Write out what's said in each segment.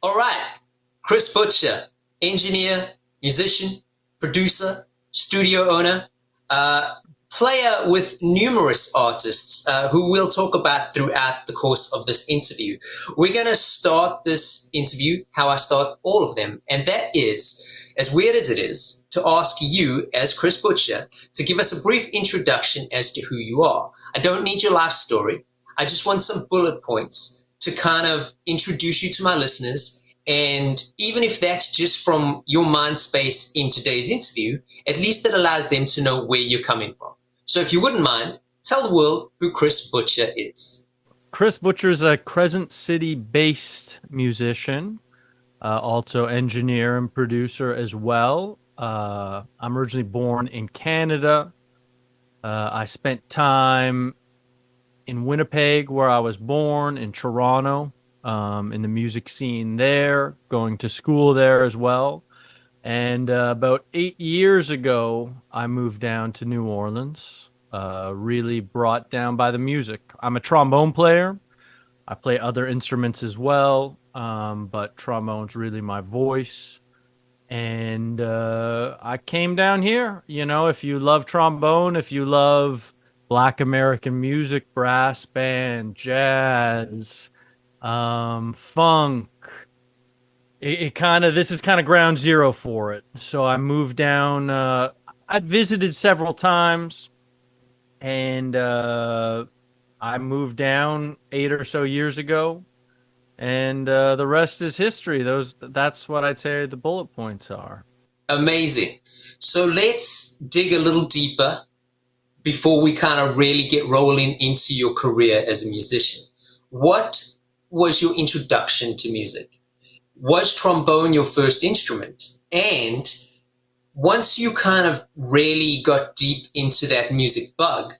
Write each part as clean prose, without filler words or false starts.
All right, Chris Butcher, engineer, musician, producer, studio owner, player with numerous artists who we'll talk about throughout the course of this interview. We're going to start this interview how I start all of them, and that is, as weird as it is, to ask you, as Chris Butcher, to give us a brief introduction as to who you are. I don't need your life story. I just want some bullet points to kind of introduce you to my listeners. And even if that's just from your mind space in today's interview, at least it allows them to know where you're coming from. So if you wouldn't mind, tell the world who Chris Butcher is. Chris Butcher's a Crescent City-based musician, also engineer and producer as well. I'm originally born in Canada. I spent time in Winnipeg, where I was born, in Toronto, in the music scene there, going to school there as well. And about 8 years ago, I moved down to New Orleans, really brought down by the music. I'm a trombone player. I play other instruments as well, but trombone's really my voice. And I came down here. You know, if you love trombone, if you love Black American music, brass band, jazz, funk, this is kind of ground zero for it. So I moved down. I visited several times, and I moved down 8 or so years ago, and the rest is history. That's what I'd say the bullet points are. Amazing. So let's dig a little deeper before we kind of really get rolling into your career as a musician. What was your introduction to music? Was trombone your first instrument? And once you kind of really got deep into that music bug,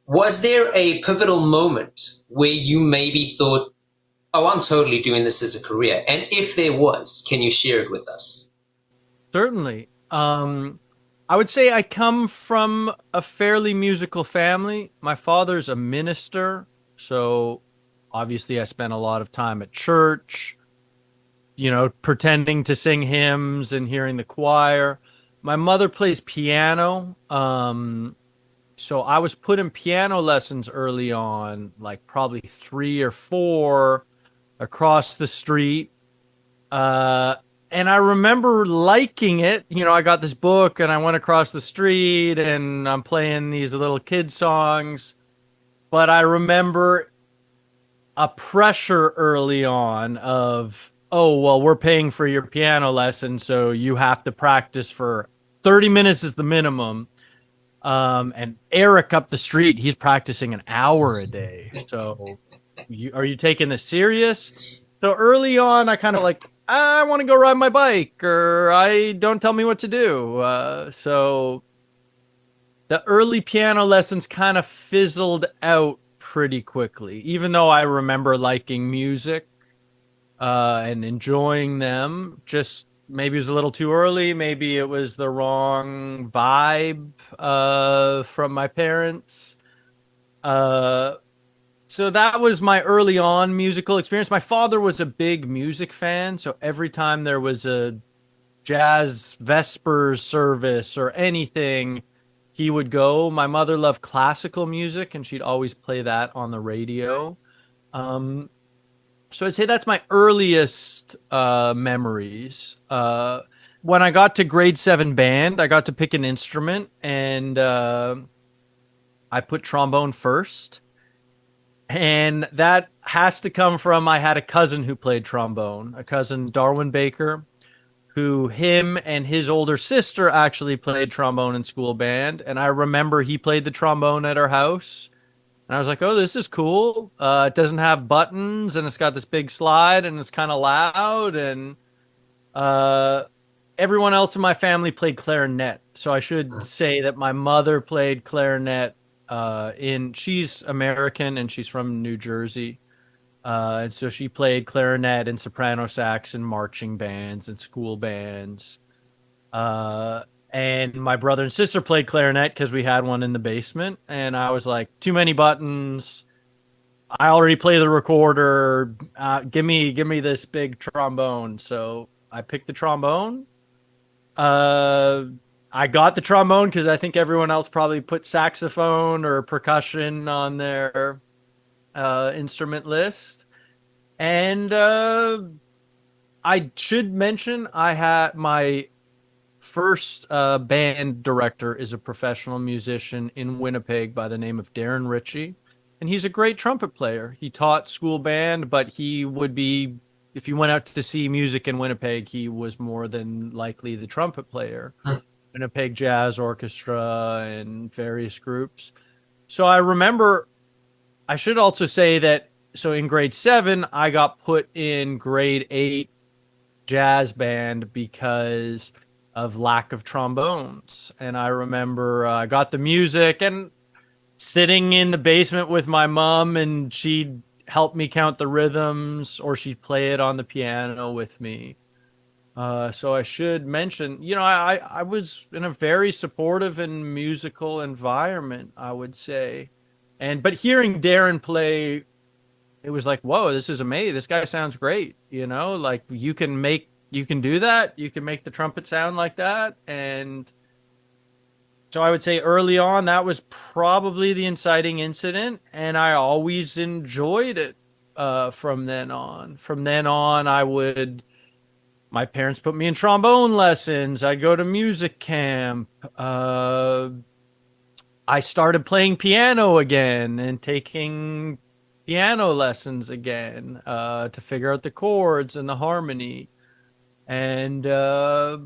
was there a pivotal moment where you maybe thought, oh, I'm totally doing this as a career? And if there was, can you share it with us? Certainly. I would say I come from a fairly musical family. My father's a minister, so obviously I spent a lot of time at church, you know, pretending to sing hymns and hearing the choir. My mother plays piano, so I was put in piano lessons early on, like probably 3 or 4 across the street. And I remember liking it. You know, I got this book and I went across the street and I'm playing these little kid songs. But I remember a pressure early on of, oh, well, we're paying for your piano lesson, so you have to practice for 30 minutes is the minimum. And Eric up the street, he's practicing an hour a day. So are you taking this serious? So early on, I kind of like, I want to go ride my bike, or I don't tell me what to do. So the early piano lessons kind of fizzled out pretty quickly, even though I remember liking music and enjoying them. Just maybe it was a little too early. Maybe it was the wrong vibe from my parents. So that was my early on musical experience. My father was a big music fan, so every time there was a jazz vespers service or anything, he would go. My mother loved classical music, and she'd always play that on the radio. So I'd say that's my earliest memories. When I got to grade 7 band, I got to pick an instrument, and I put trombone first. And that has to come from, I had a cousin who played trombone, a cousin, Darwin Baker, who him and his older sister actually played trombone in school band. And I remember he played the trombone at our house. And I was like, oh, this is cool. It doesn't have buttons, and it's got this big slide, and it's kind of loud. And everyone else in my family played clarinet. So I should say that my mother played clarinet. She's American and she's from New Jersey. And so she played clarinet and soprano sax in marching bands and school bands. And my brother and sister played clarinet because we had one in the basement. And I was like, too many buttons. I already play the recorder. Give me this big trombone. So I picked the trombone. Uh, I got the trombone because I think everyone else probably put saxophone or percussion on their instrument list. And I should mention I had my first band director is a professional musician in Winnipeg by the name of Darren Ritchie, and he's a great trumpet player. He taught school band, but he would be, if you went out to see music in Winnipeg, he was more than likely the trumpet player. Winnipeg Jazz Orchestra and various groups. So I remember, I should also say that, so in grade 7, I got put in grade 8 jazz band because of lack of trombones. And I remember I got the music and sitting in the basement with my mom, and she'd help me count the rhythms, or she'd play it on the piano with me. So I should mention, I was in a very supportive and musical environment, I would say. But hearing Darren play, it was like, whoa, this is amazing. This guy sounds great. Like you can do that. You can make the trumpet sound like that. And so I would say early on, that was probably the inciting incident. And I always enjoyed it from then on. From then on, my parents put me in trombone lessons. I'd go to music camp. I started playing piano again and taking piano lessons again to figure out the chords and the harmony. And that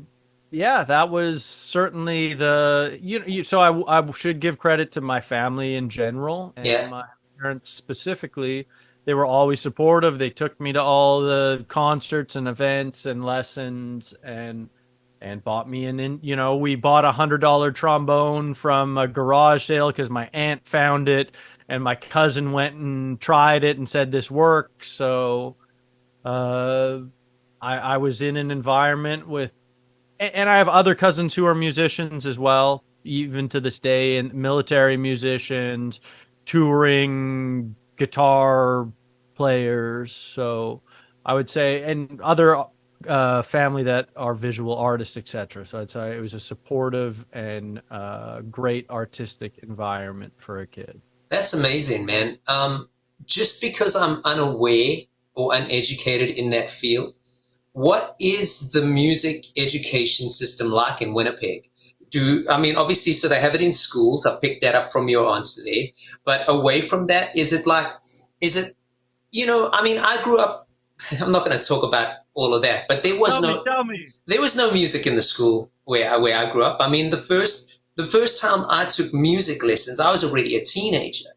was certainly so I should give credit to my family in general and my parents specifically. They were always supportive. They took me to all the concerts and events and lessons and bought me we bought $100 trombone from a garage sale because my aunt found it, and my cousin went and tried it and said this works. So I was in an environment and I have other cousins who are musicians as well, even to this day, and military musicians, touring guitar players. So I would say, and other family that are visual artists, etc. So I'd say it was a supportive and great artistic environment for a kid. That's amazing, man. Just because I'm unaware or uneducated in that field, what is the music education system like in Winnipeg? Obviously, so they have it in schools. I picked that up from your answer there. But away from that, I grew up, I'm not going to talk about all of that, but there was there was no music in the school where I grew up. I mean, the first time I took music lessons, I was already a teenager,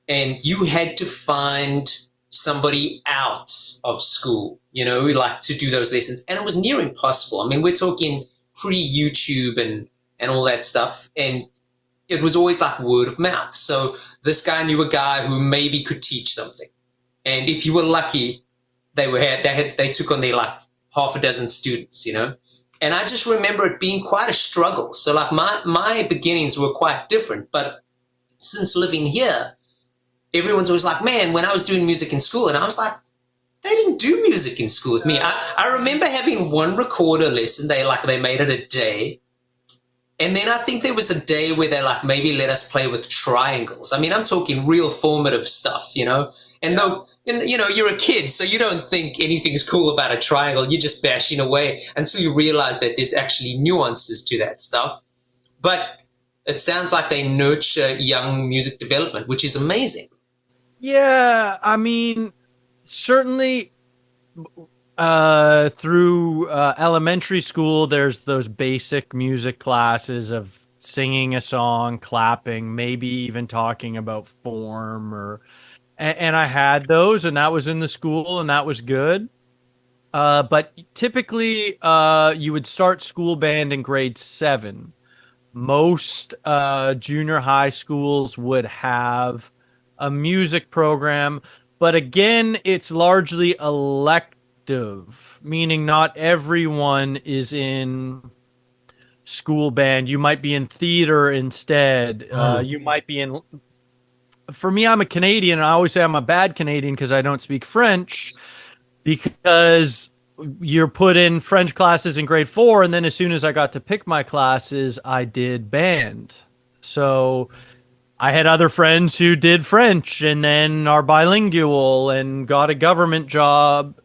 and you had to find somebody out of school, to do those lessons. And it was near impossible. I mean, we're talking pre-YouTube and all that stuff. And it was always like word of mouth. So this guy knew a guy who maybe could teach something. And if you were lucky, they took on their like half a dozen students, And I just remember it being quite a struggle. So like my beginnings were quite different. But since living here, everyone's always like, man, when I was doing music in school, and I was like, they didn't do music in school with me. I remember having one recorder lesson. They made it a day. And then I think there was a day where they like maybe let us play with triangles. I mean, I'm talking real formative stuff, And though, you're a kid, so you don't think anything's cool about a triangle. You're just bashing away until you realize that there's actually nuances to that stuff. But it sounds like they nurture young music development, which is amazing. Yeah, I mean, certainly through elementary school, there's those basic music classes of singing a song, clapping, maybe even talking about form, and I had those, and that was in the school, and that was good. But typically, you would start school band in grade 7. Most junior high schools would have a music program, but again, it's largely elective, meaning not everyone is in school band. You might be in theater instead. You might be in for me, I'm a Canadian, and I always say I'm a bad Canadian because I don't speak French, because you're put in French classes in grade 4, and then as soon as I got to pick my classes, I did band. So I had other friends who did French and then are bilingual and got a government job.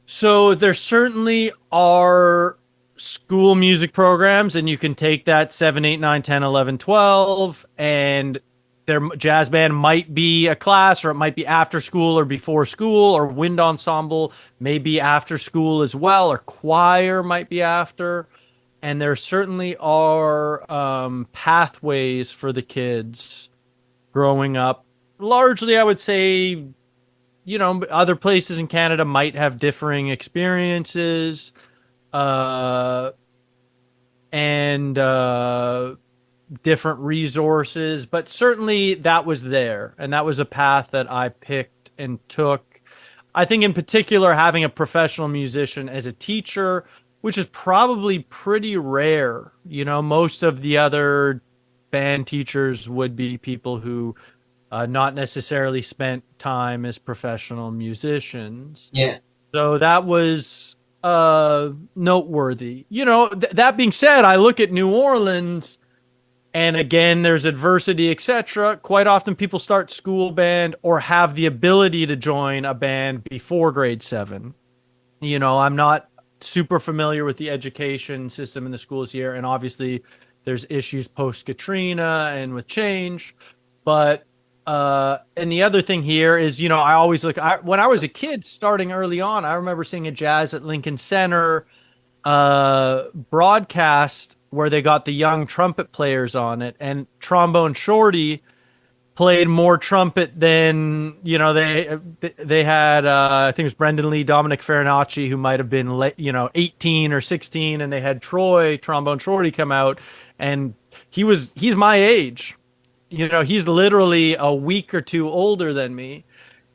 So there certainly are school music programs, and you can take that 7, 8, 9, 10, 11, 12, and their jazz band might be a class, or it might be after school or before school, or wind ensemble may be after school as well, or choir might be after. And there certainly are pathways for the kids growing up. Largely, I would say, other places in Canada might have differing experiences, and different resources, but certainly that was there, and that was a path that I picked and took. I think in particular, having a professional musician as a teacher, which is probably pretty rare. Most of the other band teachers would be people who not necessarily spent time as professional musicians. Yeah. So that was noteworthy. That being said, I look at New Orleans, and again, there's adversity, etc. Quite often people start school band or have the ability to join a band before grade 7. I'm not super familiar with the education system in the schools here, and obviously there's issues post-Katrina and with change. But and the other thing here is, I always when I was a kid starting early on, I remember seeing a Jazz at Lincoln Center broadcast where they got the young trumpet players on it, and Trombone Shorty played more trumpet than, they had, I think it was Brendan Lee, Dominic Farinacci, who might have been, 18 or 16, and they had Trombone Shorty come out, and he's my age. He's literally a week or two older than me,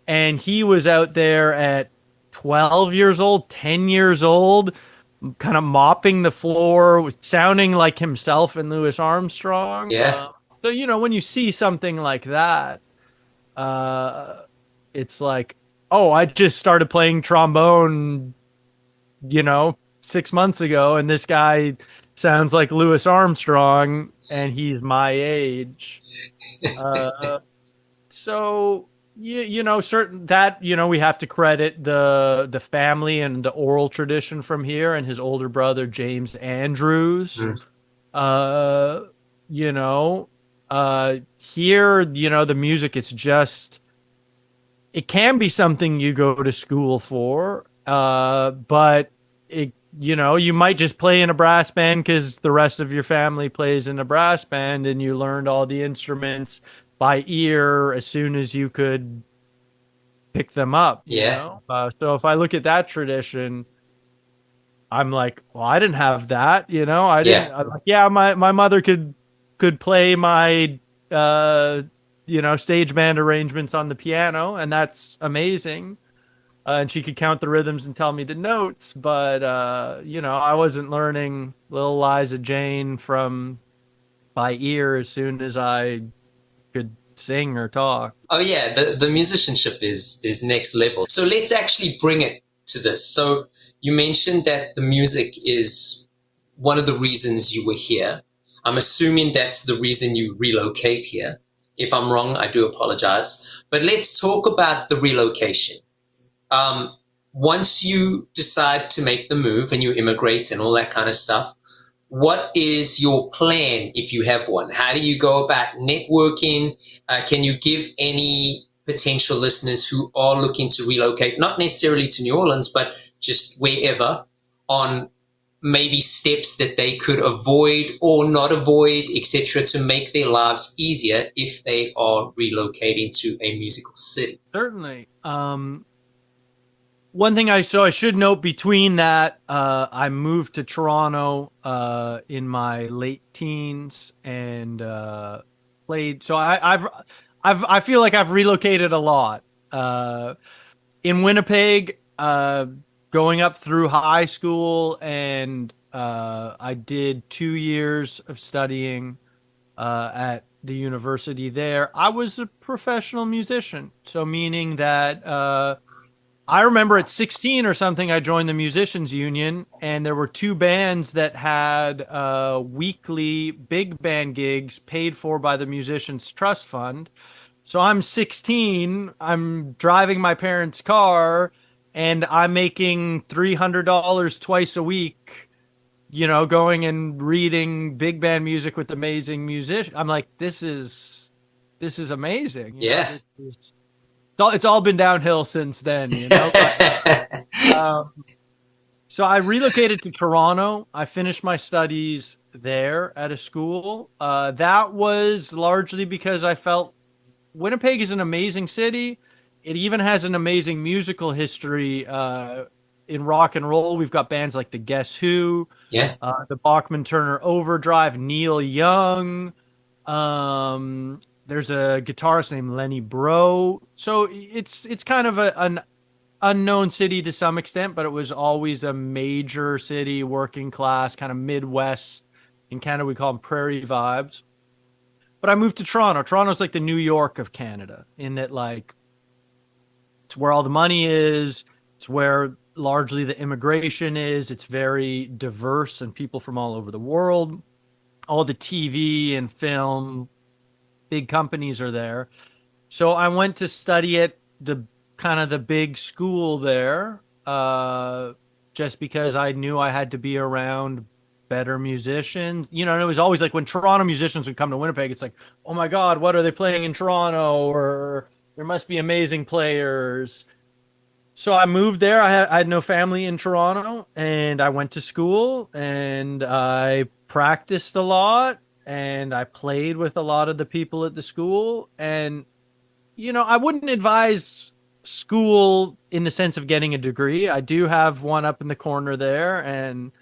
and he was out there at 12 years old, 10 years old, kind of mopping the floor, sounding like himself and Louis Armstrong. Yeah. So, when you see something like that, it's like, oh, I just started playing trombone, 6 months ago, and this guy sounds like Louis Armstrong, and he's my age. So certain that, we have to credit the family and the oral tradition from here, and his older brother James Andrews. Here, the music, it can be something you go to school for, but you might just play in a brass band because the rest of your family plays in a brass band, and you learned all the instruments by ear as soon as you could pick them up. Yeah. So if I look at that tradition, I'm like, well, I didn't have that. I didn't. I'm like, yeah, my mother could play my stage band arrangements on the piano, and that's amazing. And she could count the rhythms and tell me the notes, but I wasn't learning Little Liza Jane by ear as soon as I could sing or talk. Oh yeah, the musicianship is next level. So let's actually bring it to this. So you mentioned that the music is one of the reasons you were here. I'm assuming that's the reason you relocate here. If I'm wrong, I do apologize. But let's talk about the relocation. Once you decide to make the move and you immigrate and all that kind of stuff, what is your plan if you have one? How do you go about networking? Can you give any potential listeners who are looking to relocate, not necessarily to New Orleans, but just wherever, on maybe steps that they could avoid or not avoid, etc., to make their lives easier if they are relocating to a musical city? Certainly. One thing I should note between that, I moved to Toronto in my late teens and played. So I feel like I've relocated a lot. In Winnipeg, going up through high school, and I did 2 years of studying at the university there, I was a professional musician. So meaning that I remember at 16 or something, I joined the musicians union, and there were two bands that had weekly big band gigs paid for by the Musicians Trust Fund. So I'm 16, I'm driving my parents' car, and I'm making $300 twice a week, going and reading big band music with amazing musicians. I'm like, this is amazing. Yeah. It's all been downhill since then, So I relocated to Toronto. I finished my studies there at a school. That was largely because I felt Winnipeg is an amazing city. It even has an amazing musical history in rock and roll. We've got bands like the Guess Who, the Bachman Turner Overdrive, Neil Young. There's a guitarist named Lenny Breau. So it's kind of an unknown city to some extent, but it was always a major city, working class, kind of Midwest. In Canada, we call them prairie vibes. But I moved to Toronto. Toronto's like the New York of Canada, in that, like, it's where all the money is. It's where largely the immigration is. It's very diverse and people from all over the world. All the TV and film big companies are there. So I went to study at the big school there, just because I knew I had to be around better musicians. And it was always like when Toronto musicians would come to Winnipeg, it's like, oh my God, what are they playing in Toronto? Or there must be amazing players. So I moved there. I had no family in Toronto, and I went to school, and I practiced a lot, and I played with a lot of the people at the school. And, I wouldn't advise school in the sense of getting a degree. I do have one up in the corner there, and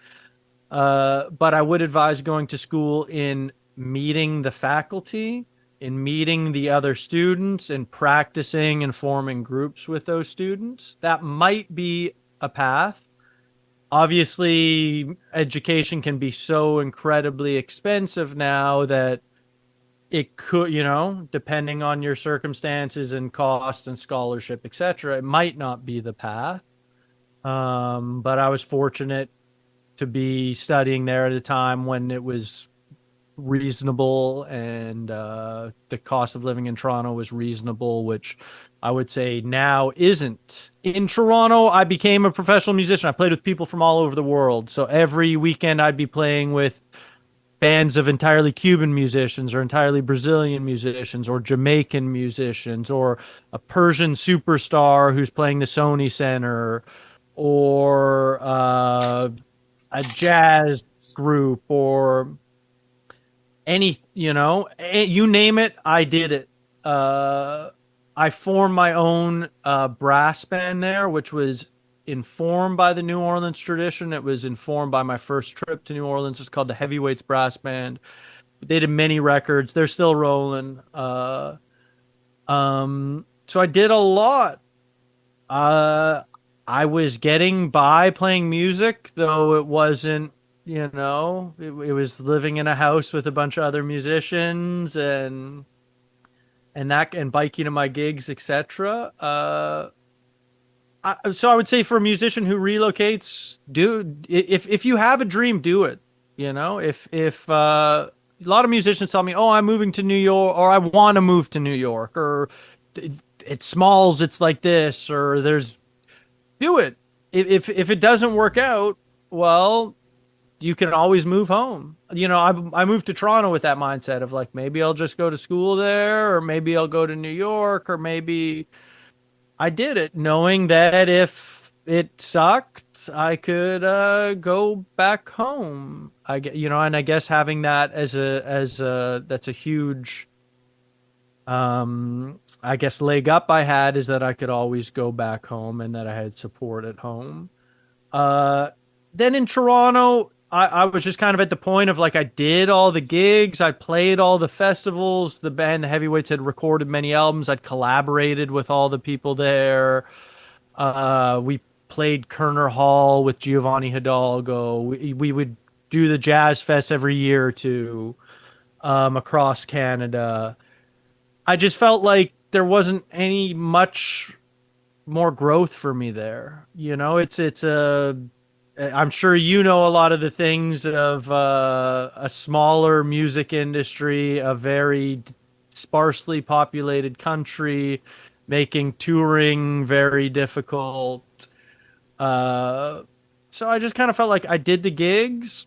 but I would advise going to school in meeting the faculty, in meeting the other students, and practicing and forming groups with those students. That might be a path. Obviously, education can be so incredibly expensive now that it could, depending on your circumstances and cost and scholarship, etc., it might not be the path. But I was fortunate to be studying there at a time when it was reasonable, and the cost of living in Toronto was reasonable, which I would say now isn't. In Toronto, I became a professional musician. I played with people from all over the world. So every weekend I'd be playing with bands of entirely Cuban musicians, or entirely Brazilian musicians, or Jamaican musicians, or a Persian superstar who's playing the Sony Center, or a jazz group, or any, you name it, I did it. I formed my own brass band there, which was informed by the New Orleans tradition. It was informed by my first trip to New Orleans. It's called the Heavyweights Brass Band. They did many records. They're still rolling. So I did a lot. I was getting by playing music, though it wasn't, it was living in a house with a bunch of other musicians and biking to my gigs, etc. So I would say for a musician who relocates, if you have a dream, do it. If a lot of musicians tell me, oh, I'm moving to New York, or I want to move to New York, or it's Smalls, it's like this, or do it. If it doesn't work out, well, you can always move home. I moved to Toronto with that mindset of like, maybe I'll just go to school there, or maybe I'll go to New York, or maybe I did it knowing that if it sucked, I could go back home. And I guess having that as that's a huge, I guess, leg up I had, is that I could always go back home and that I had support at home. Then in Toronto, I was just kind of at the point of like, I did all the gigs, I played all the festivals, the band, the Heavyweights, had recorded many albums, I'd collaborated with all the people there. We played Kerner Hall with Giovanni Hidalgo. We would do the Jazz Fest every year or two. across Canada. I just felt like there wasn't any much more growth for me there. You know, it's a I'm sure you know a lot of the things of a smaller music industry, a very sparsely populated country, making touring very difficult. So I just kind of felt like I did the gigs.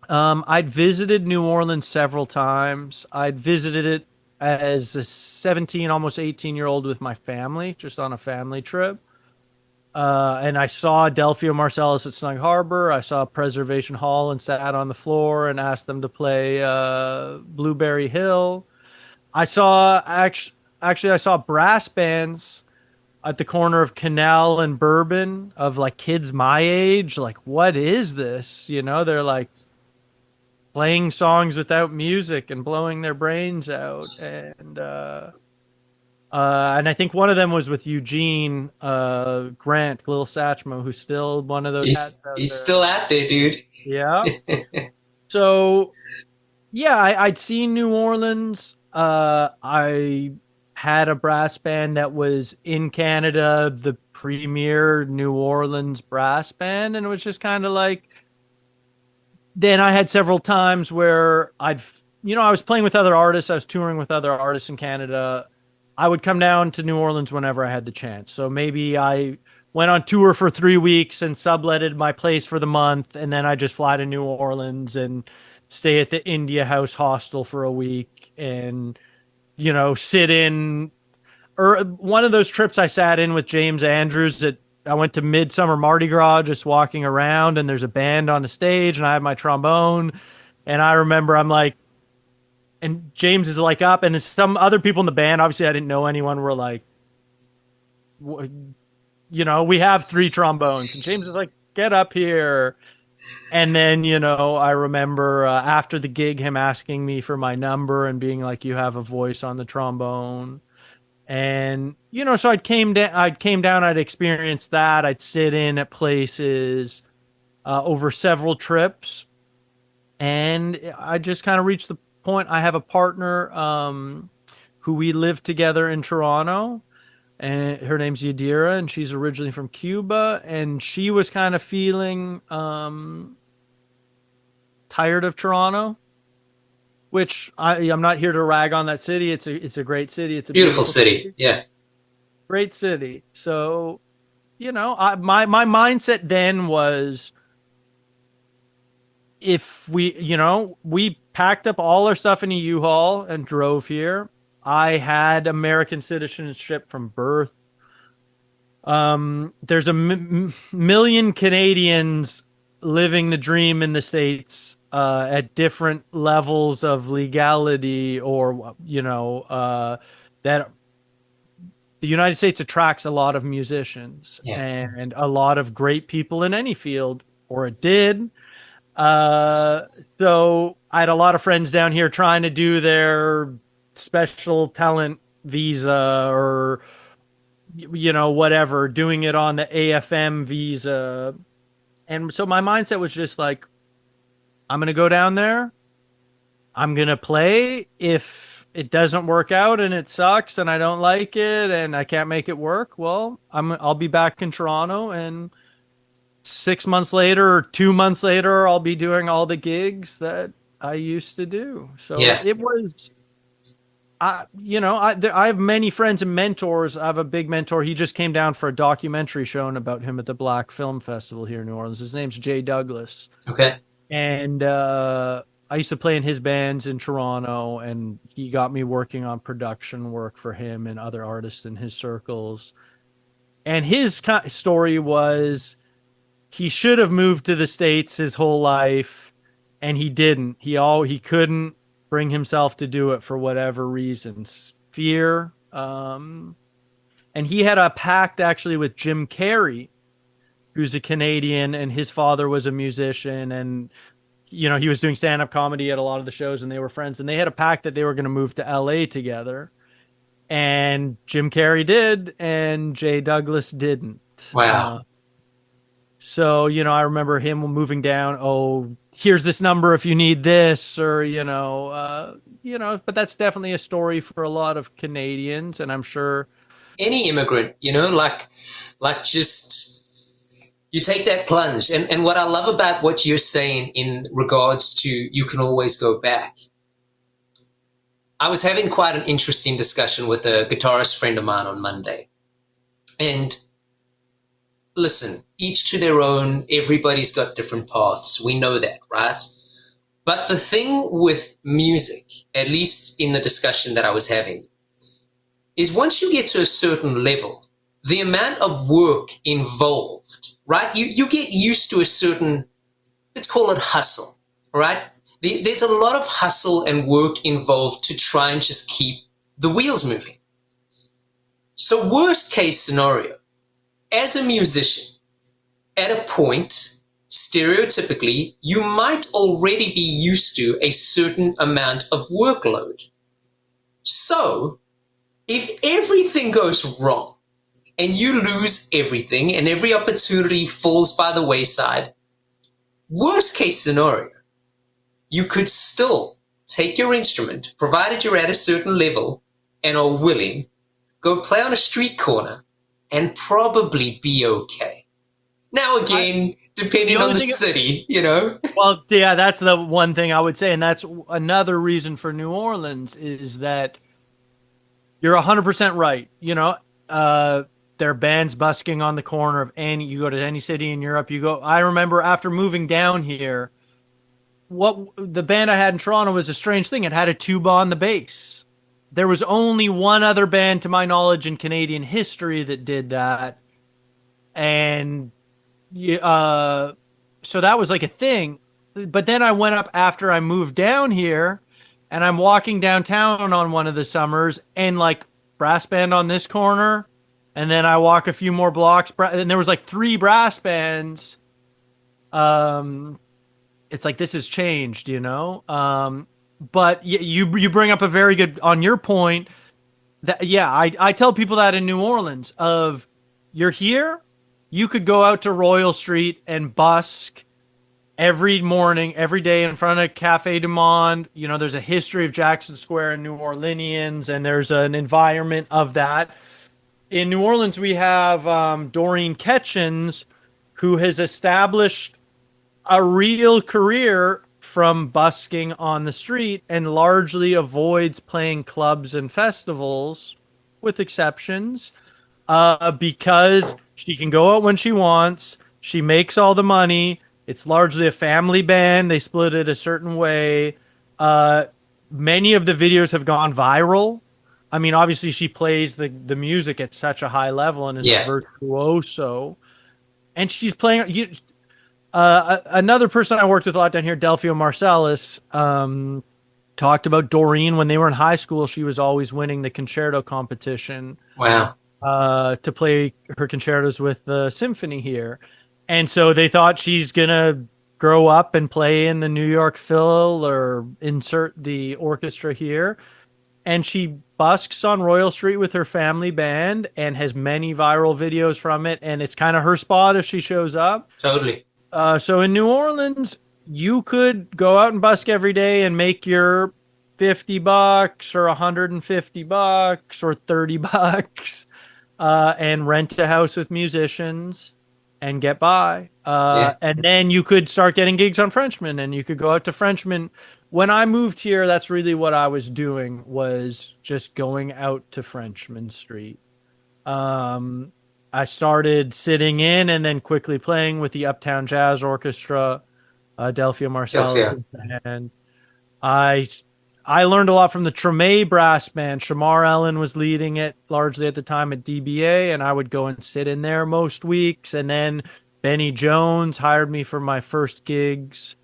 I'd visited New Orleans several times. I'd visited it as a 17, almost 18-year-old with my family, just on a family trip. And I saw Delfeayo Marsalis at Snug Harbor. I saw Preservation Hall and sat on the floor and asked them to play Blueberry Hill. I saw actually I saw brass bands at the corner of Canal and Bourbon of like kids my age. Like, what is this? You know, they're like playing songs without music and blowing their brains out. And I think one of them was with Eugene Grant, Little Satchmo, who's still one of those. He's still out there, dude. Yeah. So, yeah, I'd seen New Orleans. I had a brass band that was in Canada, the premier New Orleans brass band, and it was just kind of like. Then I had several times where I was playing with other artists. I was touring with other artists in Canada. I would come down to New Orleans whenever I had the chance. So maybe I went on tour for 3 weeks and subletted my place for the month. And then I just fly to New Orleans and stay at the India House Hostel for a week and, you know, sit in. Or one of those trips I sat in with James Andrews that I went to Midsummer Mardi Gras, just walking around, and there's a band on the stage, and I have my trombone. And I remember I'm like, and James is like up, and some other people in the band, obviously I didn't know anyone, were like, you know, we have 3 trombones. And James is like, get up here. And then, you know, I remember after the gig, him asking me for my number and being like, you have a voice on the trombone. And, you know, so I'd came down, I'd experienced that. I'd sit in at places over several trips. And I just kind of reached the point. I have a partner who we live together in Toronto, and her name's Yadira, and she's originally from Cuba. And she was kind of feeling tired of Toronto. Which I'm not here to rag on that city. It's a great city. It's a beautiful city. Yeah. Great city. So, you know, my mindset then was if we packed up all our stuff in a U-Haul and drove here. I had American citizenship from birth. There's a million Canadians living the dream in the States at different levels of legality, or that the United States attracts a lot of musicians and a lot of great people in any field, or it did. So I had a lot of friends down here trying to do their special talent visa, or whatever, doing it on the AFM visa. And so my mindset was just like, I'm going to go down there. I'm going to play. If it doesn't work out and it sucks and I don't like it and I can't make it work, well, I'll be back in Toronto, and 6 months later or 2 months later, I'll be doing all the gigs that I used to do. So it was, I have many friends and mentors. I have a big mentor. He just came down for a documentary shown about him at the Black Film Festival here in New Orleans. His name's Jay Douglas. Okay. And I used to play in his bands in Toronto, and he got me working on production work for him and other artists in his circles. And his story was he should have moved to the States his whole life, and he didn't. He couldn't bring himself to do it for whatever reasons. Fear. And he had a pact actually with Jim Carrey, who's a Canadian, and his father was a musician, and he was doing stand-up comedy at a lot of the shows, and they were friends, and they had a pact that they were going to move to LA together. And Jim Carrey did, and Jay Douglas didn't. Wow. So, I remember him moving down. Oh, here's this number if you need this, or but that's definitely a story for a lot of Canadians, and I'm sure Any immigrant, like just you take that plunge. And what I love about what you're saying in regards to you can always go back. I was having quite an interesting discussion with a guitarist friend of mine on Monday. And listen, each to their own, everybody's got different paths. We know that, right? But the thing with music, at least in the discussion that I was having, is once you get to a certain level, the amount of work involved, right? You get used to a certain, let's call it hustle, right? There's a lot of hustle and work involved to try and just keep the wheels moving. So worst case scenario, as a musician, at a point, stereotypically, you might already be used to a certain amount of workload. So if everything goes wrong and you lose everything and every opportunity falls by the wayside, worst case scenario, you could still take your instrument, provided you're at a certain level and are willing, go play on a street corner and probably be okay. Now again, depending on the city, Well, yeah, that's the one thing I would say, and that's another reason for New Orleans is that you're 100% right. There are bands busking on the corner of you go to any city in Europe, I remember after moving down here, what the band I had in Toronto was a strange thing. It had a tuba on the bass. There was only one other band, to my knowledge, in Canadian history that did that. And so that was like a thing. But then I went up after I moved down here, and I'm walking downtown on one of the summers, and like brass band on this corner, and then I walk a few more blocks, and there was like 3 brass bands. It's like this has changed, But you bring up a very good on your point. That I tell people that in New Orleans of you're here, you could go out to Royal Street and busk every morning, every day in front of Cafe du Monde. There's a history of Jackson Square and New Orleanians, and there's an environment of that. In New Orleans, we have Doreen Ketchens, who has established a real career from busking on the street and largely avoids playing clubs and festivals, with exceptions, because she can go out when she wants. She makes all the money. It's largely a family band. They split it a certain way. Many of the videos have gone viral. I mean, obviously, she plays the music at such a high level and is a virtuoso. And she's playing. Another person I worked with a lot down here, Delfeayo Marsalis, talked about Doreen when they were in high school. She was always winning the concerto competition. Wow. To play her concertos with the symphony here. And so they thought she's going to grow up and play in the New York Phil or insert the orchestra here. And she busks on Royal Street with her family band and has many viral videos from it. And it's kind of her spot if she shows up. Totally. So in New Orleans, you could go out and busk every day and make your $50 or $150 or $30 and rent a house with musicians and get by. And then you could start getting gigs on Frenchman, and you could go out to Frenchman. When I moved here, that's really what I was doing, was just going out to Frenchman Street. I started sitting in and then quickly playing with the Uptown Jazz Orchestra, Delfeayo Marsalis. And I learned a lot from the Tromé brass band. Shamar Ellen was leading it largely at the time at DBA, and I would go and sit in there most weeks. And then Benny Jones hired me for my first gigs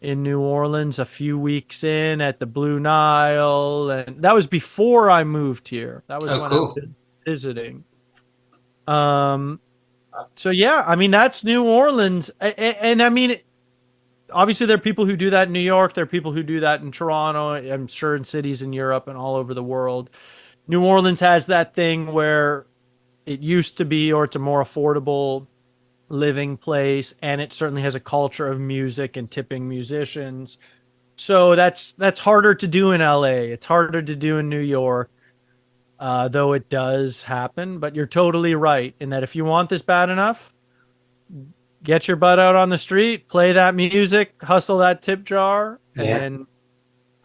in New Orleans a few weeks in at the Blue Nile. And that was before I moved here. That was when I was visiting. So yeah, I mean, that's New Orleans. And I mean, obviously there are people who do that in New York. There are people who do that in Toronto. I'm sure in cities in Europe and all over the world. New Orleans has that thing where it used to be, or it's a more affordable living place, and it certainly has a culture of music and tipping musicians. So that's harder to do in LA. It's harder to do in New York, though it does happen. But you're totally right in that if you want this bad enough, get your butt out on the street, play that music, hustle that tip jar, and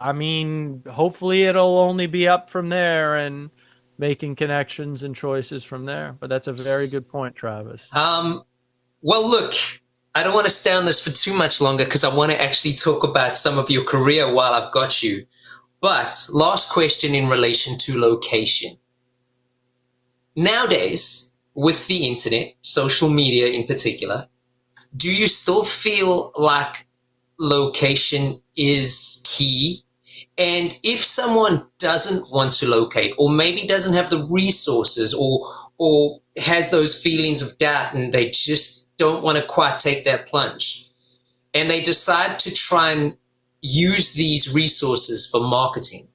I mean, hopefully it'll only be up from there and making connections and choices from there. But that's a very good point, Travis. Well, look, I don't want to stay on this for too much longer because I want to actually talk about some of your career while I've got you. But last question in relation to location. Nowadays, with the internet, social media in particular, do you still feel like location is key? And if someone doesn't want to locate, or maybe doesn't have the resources, or has those feelings of doubt and they just don't want to quite take that plunge, and they decide to try and use these resources for marketing,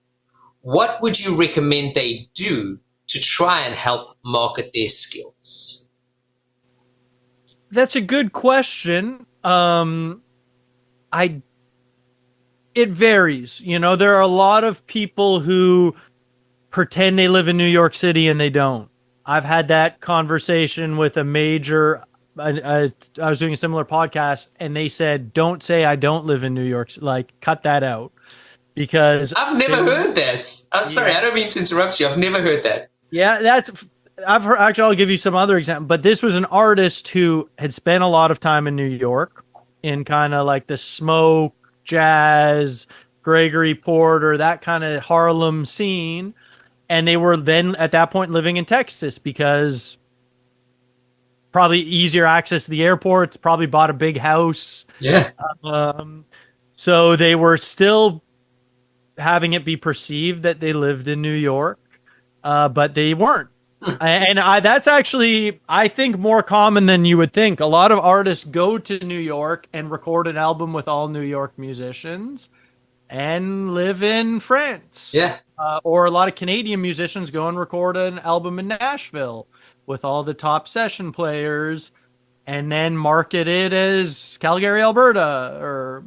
what would you recommend they do to try and help market their skills? That's a good question. It varies. You know, there are a lot of people who pretend they live in New York City and they don't. I've had that conversation with a major. I was doing a similar podcast, and they said, "Don't say I don't live in New York. Like, cut that out." Because I've never heard that. I'm sorry, I don't mean to interrupt you. I've never heard that. Yeah, I've heard. Actually, I'll give you some other examples. But this was an artist who had spent a lot of time in New York, in kind of like the smoke, jazz, Gregory Porter, that kind of Harlem scene, and they were then at that point living in Texas because probably easier access to the airports, probably bought a big house. Yeah. So they were still having it be perceived that they lived in New York, but they weren't. And that's actually, I think, more common than you would think. A lot of artists go to New York and record an album with all New York musicians and live in France. Yeah. Or a lot of Canadian musicians go and record an album in Nashville with all the top session players and then market it as Calgary, Alberta.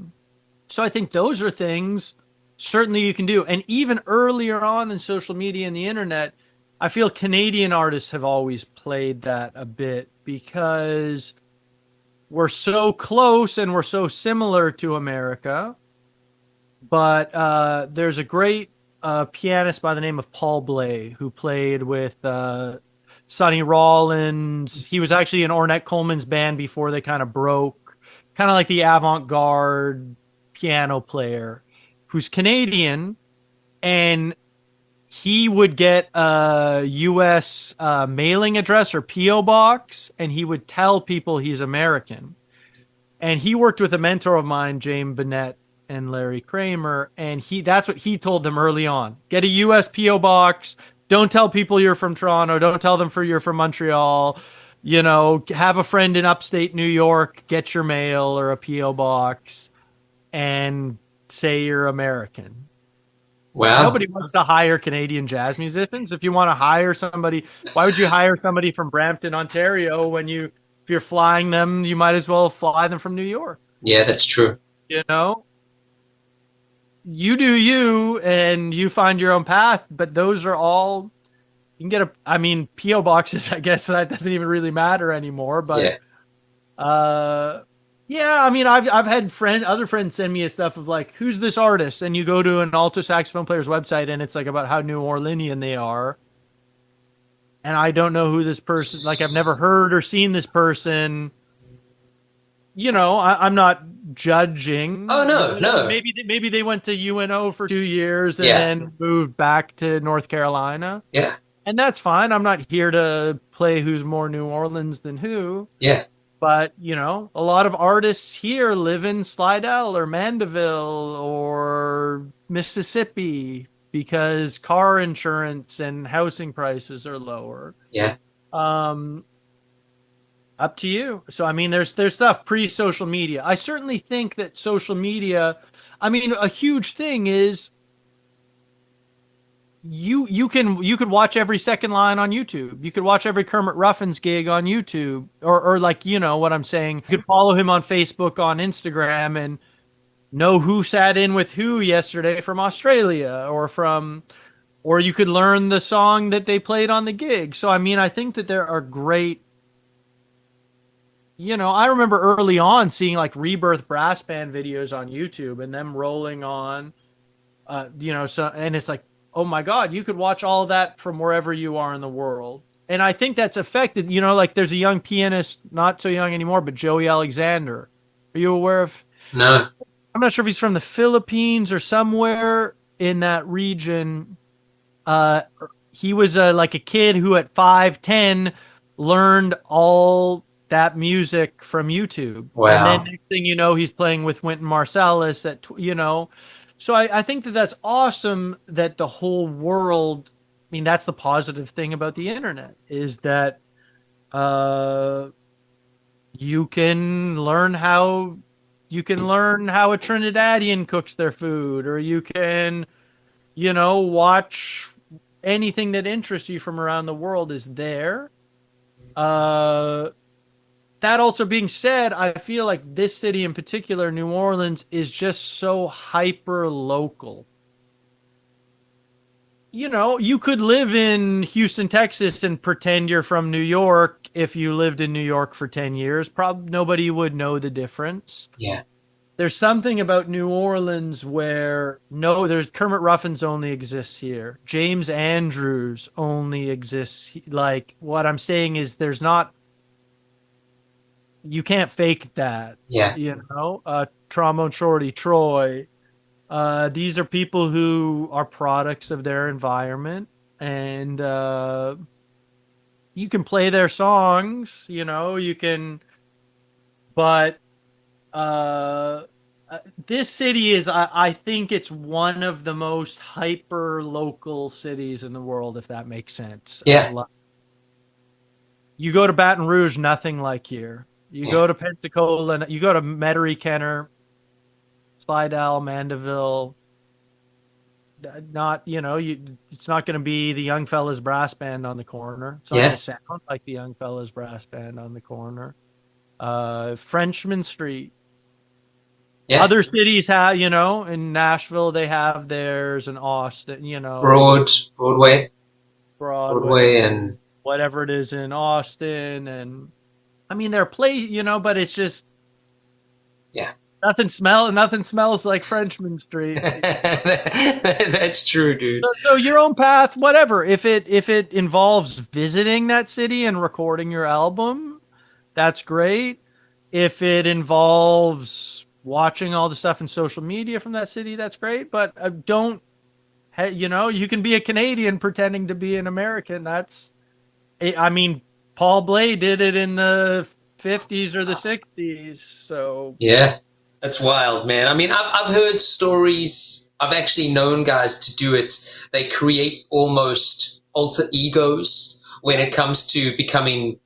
So I think those are things certainly you can do. And even earlier on in social media and the internet, I feel Canadian artists have always played that a bit because we're so close and we're so similar to America. But there's a great pianist by the name of Paul Bley who played with Sonny Rollins. He was actually in Ornette Coleman's band before they kind of broke, kind of like the avant-garde piano player who's Canadian, and he would get a U.S. Mailing address or P.O. box, and he would tell people he's American. And he worked with a mentor of mine, James Bennett and Larry Kramer, and that's what he told them early on. Get a U.S. P.O. box. Don't tell people you're from Toronto. Don't tell them you're from Montreal. You know, have a friend in upstate New York. Get your mail or a P.O. box and say you're American. Wow. Nobody wants to hire Canadian jazz musicians. If you want to hire somebody, why would you hire somebody from Brampton, Ontario, when if you're flying them, you might as well fly them from New York. Yeah, that's true. You know? You do you, and you find your own path, but those are all, you can get P.O. boxes, I guess that doesn't even really matter anymore, but, yeah, I mean, I've had other friends send me stuff of like, who's this artist? And you go to an alto saxophone player's website and it's like about how New Orleanian they are. And I don't know who this person, like I've never heard or seen this person. You know, I'm not judging. Oh, no. Maybe they went to UNO for 2 years and then moved back to North Carolina. Yeah. And that's fine. I'm not here to play who's more New Orleans than who. Yeah. But, you know, a lot of artists here live in Slidell or Mandeville or Mississippi because car insurance and housing prices are lower. Yeah. Up to you. So, I mean, there's stuff pre-social media. I certainly think that social media, I mean, a huge thing is you could watch every second line on YouTube. You could watch every Kermit Ruffins gig on YouTube, or like, you know what I'm saying. You could follow him on Facebook, on Instagram, and know who sat in with who yesterday from Australia, or you could learn the song that they played on the gig. So I mean, I think that there are great. You know, I remember early on seeing like Rebirth brass band videos on YouTube and them rolling on, you know, so, and it's like, oh my God, you could watch all of that from wherever you are in the world. And I think that's affected, you know, like there's a young pianist, not so young anymore, but Joey Alexander. Are you aware of? No. I'm not sure if he's from the Philippines or somewhere in that region. He was like a kid who at 5'10" learned all that music from YouTube. Wow. And then next thing you know, he's playing with Wynton Marsalis at, you know, so I think that that's awesome that the whole world, I mean, that's the positive thing about the internet is that, you can learn how a Trinidadian cooks their food, or you can, you know, watch anything that interests you from around the world is there. That also being said, I feel like this city in particular, New Orleans, is just so hyper local. You know, you could live in Houston, Texas and pretend you're from New York if you lived in New York for 10 years. Probably nobody would know the difference. Yeah. There's something about New Orleans where, there's Kermit Ruffins only exists here. James Andrews only exists. Like, what I'm saying is there's not, you can't fake that. Yeah. You know, Trombone Shorty, Troy. These are people who are products of their environment, and you can play their songs, you know, but this city is, I think it's one of the most hyper local cities in the world, if that makes sense. Yeah. You go to Baton Rouge, nothing like here. You go to Pensacola, you go to Metairie, Kenner, Slidell, Mandeville. Not, you know, it's not going to be the Young Fellas Brass Band on the corner. It's not going to sound like the Young Fellas Brass Band on the corner. Frenchman Street. Yeah. Other cities have, you know, in Nashville they have theirs, and Austin, you know, Broadway, and whatever it is in Austin, and I mean they're you know, but it's just nothing smells like Frenchman Street. That's true, dude. So your own path, whatever. If it involves visiting that city and recording your album, that's great. If it involves watching all the stuff in social media from that city, that's great. But you know, you can be a Canadian pretending to be an American. I mean, Paul Bley did it in the 50s or the 60s. So yeah, that's wild, man. I mean, I've heard stories. I've actually known guys to do it. They create almost alter egos when it comes to becoming.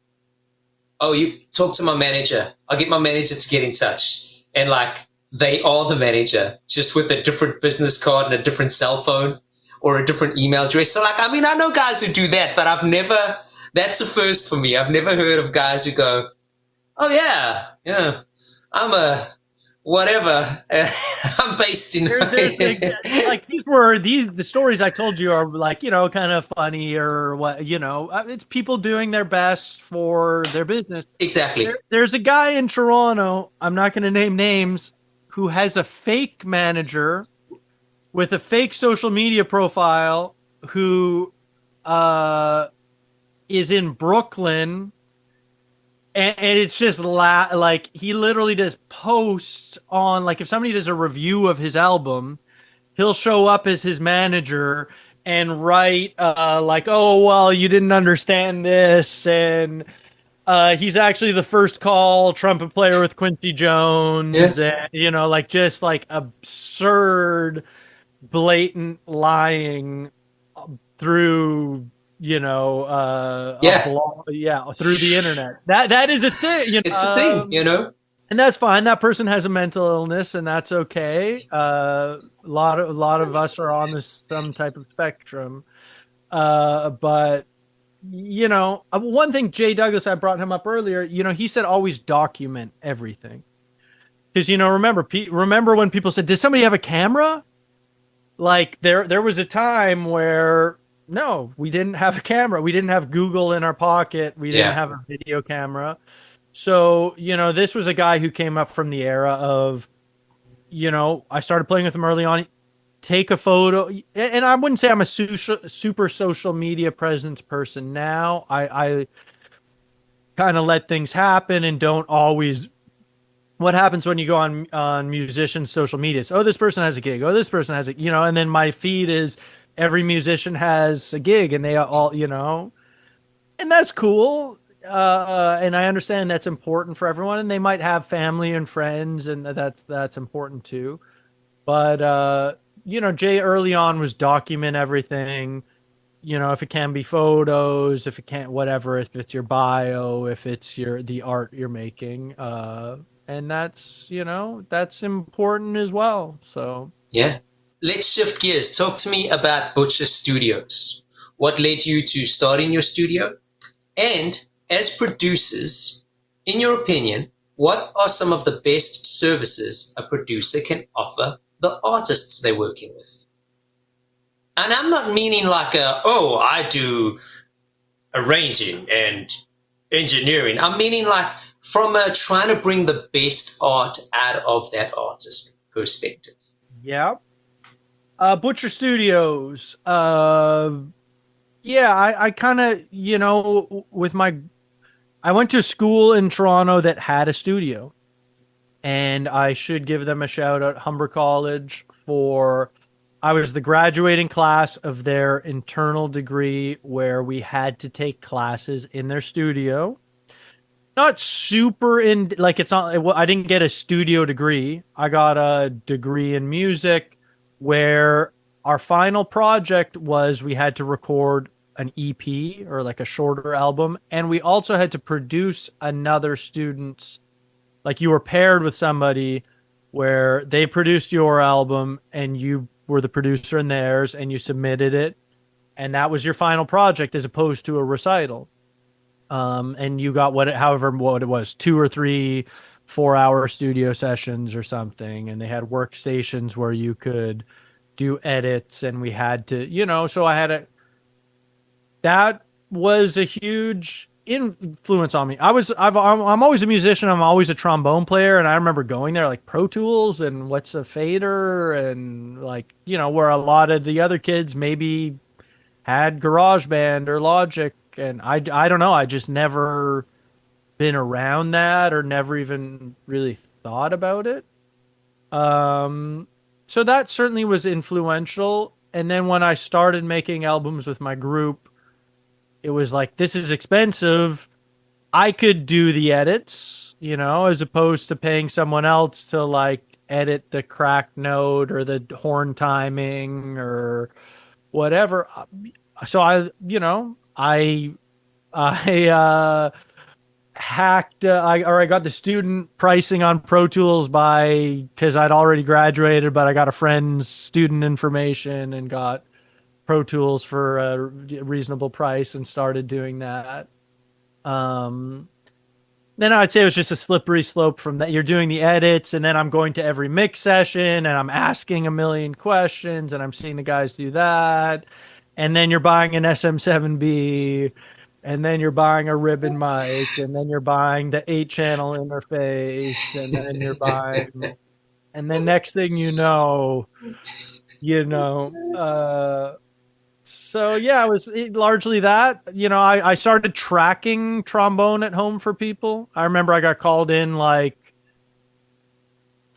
Oh, you talk to my manager. I'll get my manager to get in touch. And like, they are the manager, just with a different business card and a different cell phone or a different email address. So like, I mean, I know guys who do that, but that's the first for me. I've never heard of guys who go, oh yeah, I'm a whatever. I'm based in. Like the stories I told you are like, you know, kind of funny or what, you know, it's people doing their best for their business. Exactly. There's a guy in Toronto, I'm not going to name names, who has a fake manager with a fake social media profile who is in Brooklyn. And it's just like he literally does posts on, like, if somebody does a review of his album, he'll show up as his manager and write like, oh, well, you didn't understand this. And he's actually the first call trumpet player with Quincy Jones. Yeah. And, you know, like just like absurd, blatant lying through, you know, through the internet. That is a thing. You know? It's a thing, you know. And that's fine. That person has a mental illness, and that's okay. A lot of us are on this some type of spectrum. But one thing Jay Douglas, I brought him up earlier. He said always document everything, because remember when people said, "Did somebody have a camera?" Like there was a time where no, we didn't have a camera. We didn't have Google in our pocket. We didn't have a video camera. So, this was a guy who came up from the era of, I started playing with him early on. Take a photo. And I wouldn't say I'm a super social media presence person now. I kind of let things happen and don't always. What happens when you go on musicians' social media? Oh, this person has a gig. Oh, this person has and then my feed is every musician has a gig and they all, and that's cool. And I understand that's important for everyone, and they might have family and friends, and that's important too. But Jay early on was document everything. If it can be photos, if it can't, whatever, if it's your bio, if it's the art you're making, and that's that's important as well. So yeah, let's shift gears. Talk to me about Butcher Studios. What led you to starting your studio, and as producers, in your opinion, what are some of the best services a producer can offer the artists they're working with? And I'm not meaning like I do arranging and engineering. I'm meaning like from trying to bring the best art out of that artist perspective. Yeah. Butcher Studios. I kind of, I went to a school in Toronto that had a studio, and I should give them a shout out, Humber College, I was the graduating class of their internal degree where we had to take classes in their studio. Not super I didn't get a studio degree. I got a degree in music where our final project was we had to record an EP or like a shorter album. And we also had to produce another student's, like you were paired with somebody where they produced your album and you were the producer in theirs and you submitted it. And that was your final project as opposed to a recital. And you got what it was, 2 or 3 4-hour studio sessions or something. And they had workstations where you could do edits, and we had to, so that was a huge influence on me. I'm always a musician. I'm always a trombone player. And I remember going there like Pro Tools and what's a fader and where a lot of the other kids maybe had GarageBand or Logic. And I don't know. I just never been around that or never even really thought about it. So that certainly was influential. And then when I started making albums with my group, it was like, this is expensive. I could do the edits, as opposed to paying someone else to edit the crack note or the horn timing or whatever. So I hacked, I got the student pricing on Pro Tools because I'd already graduated, but I got a friend's student information and got Pro Tools for a reasonable price and started doing that. Then I'd say it was just a slippery slope from that. You're doing the edits, and then I'm going to every mix session and I'm asking a million questions and I'm seeing the guys do that. And then you're buying an SM7B, and then you're buying a ribbon mic, and then you're buying the 8-channel interface, and then you're buying, and then next thing you know, so yeah, it was largely that. I started tracking trombone at home for people. I remember I got called in like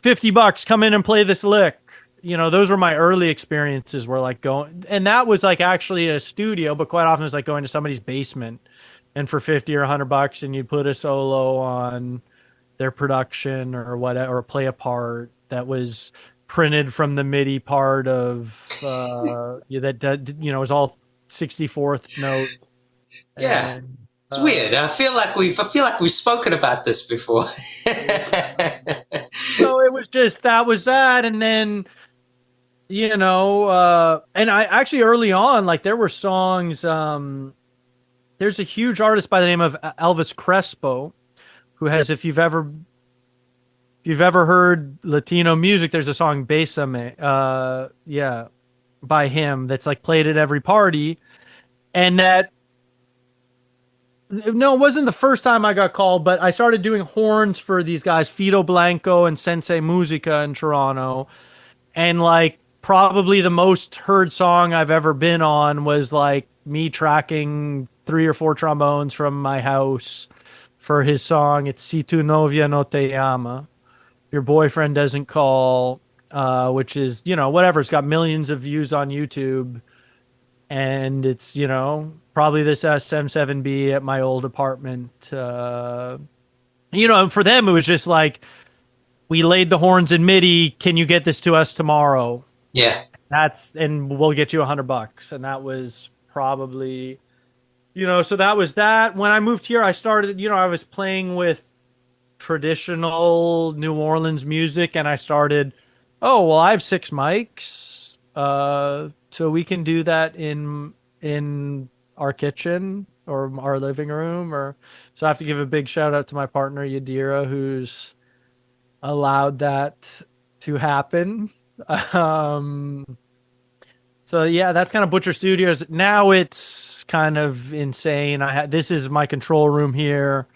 $50, come in and play this lick. Those were my early experiences where going, and that was actually a studio, but quite often it was going to somebody's basement and for $50 or $100 and you'd put a solo on their production or whatever, or play a part that was printed from the MIDI part of, that was all 64th note. Yeah. And, it's weird. I feel like we've spoken about this before. just, that was that. And then, and I actually early on, like there were songs, there's a huge artist by the name of Elvis Crespo who has, if you've ever heard Latino music, there's a song Bésame, by him that's like played at every party. And that, no, it wasn't the first time I got called, but I started doing horns for these guys, Fido Blanco and Sensei Musica in Toronto. And like probably the most heard song I've ever been on was like me tracking 3 or 4 trombones from my house for his song. It's Si tu novia no te llama, your boyfriend doesn't call, which is, whatever. It's got millions of views on YouTube. And it's, probably this SM7B at my old apartment. For them, it was just like, we laid the horns in MIDI. Can you get this to us tomorrow? Yeah. And we'll get you $100. And that was probably, so that was that. When I moved here, I started, I was playing with traditional New Orleans music, and I started, I have 6 mics. So we can do that in our kitchen or our living room, so I have to give a big shout out to my partner Yadira, who's allowed that to happen. So yeah, that's kind of Butcher Studios. Now it's kind of insane. This is my control room here.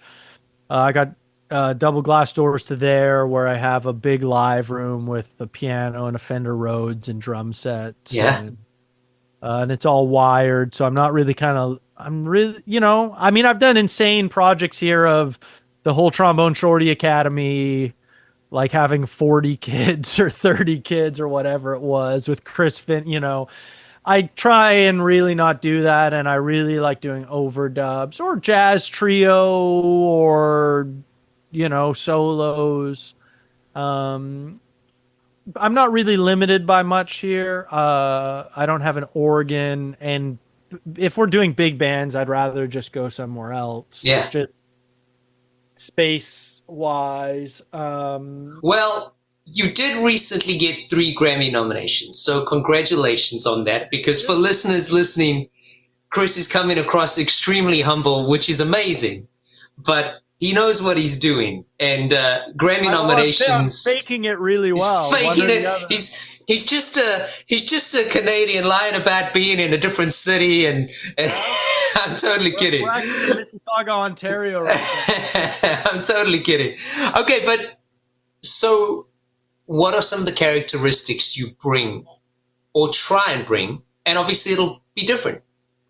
I got double glass doors to there, where I have a big live room with a piano and a Fender Rhodes and drum sets. Yeah. And it's all wired. So I'm not really I've done insane projects here of the whole Trombone Shorty Academy, like having 40 kids or 30 kids or whatever it was with Chris Finn, I try and really not do that. And I really like doing overdubs or jazz trio or, solos. I'm not really limited by much here. I don't have an organ, and if we're doing big bands, I'd rather just go somewhere else. Yeah. Just space-wise. Well, you did recently get 3 Grammy nominations, so congratulations on that, because for listeners listening, Chris is coming across extremely humble, which is amazing. But he knows what he's doing, and Grammy nominations. I'm faking it really well. Faking it. He's just a Canadian lying about being in a different city, and I'm totally kidding. We're actually in Mississauga, Ontario, right now. I'm totally kidding. Okay, but so what are some of the characteristics you bring, or try and bring? And obviously, it'll be different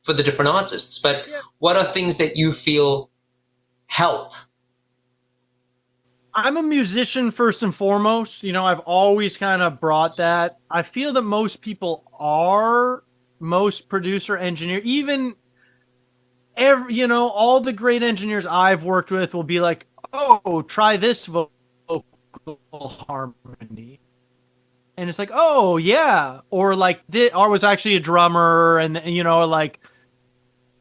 for the different artists. But what are things that you feel help? I'm a musician first and foremost. I've always kind of brought that. I feel that most people are, most producer, engineer, even all the great engineers I've worked with will be like, oh, try this vocal harmony. And it's like, oh yeah. Or like, I was actually a drummer, and like,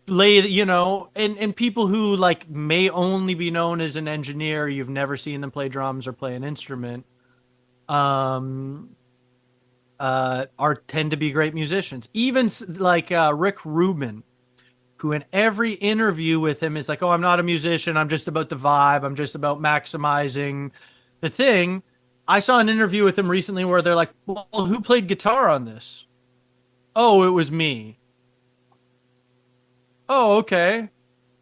and people who like may only be known as an engineer, you've never seen them play drums or play an instrument, tend to be great musicians. Even like Rick Rubin, who in every interview with him is like, oh, I'm not a musician, I'm just about the vibe, I'm just about maximizing the thing. I saw an interview with him recently where they're like, well, who played guitar on this? Oh, it was me. Oh, okay.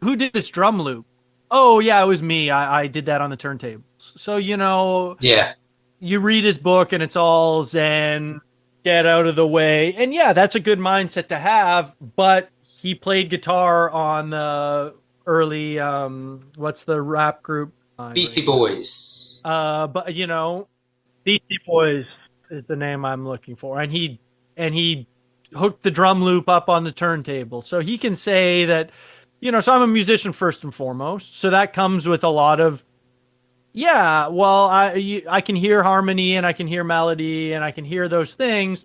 Who did this drum loop? Oh, yeah, it was me. I did that on the turntables. So, yeah, you read his book and it's all Zen, get out of the way. And yeah, that's a good mindset to have. But he played guitar on the early, what's the rap group? Beastie Boys. But, Beastie Boys is the name I'm looking for. And he hooked the drum loop up on the turntable. So he can say that, so I'm a musician first and foremost. So that comes with a lot of, I can hear harmony and I can hear melody and I can hear those things.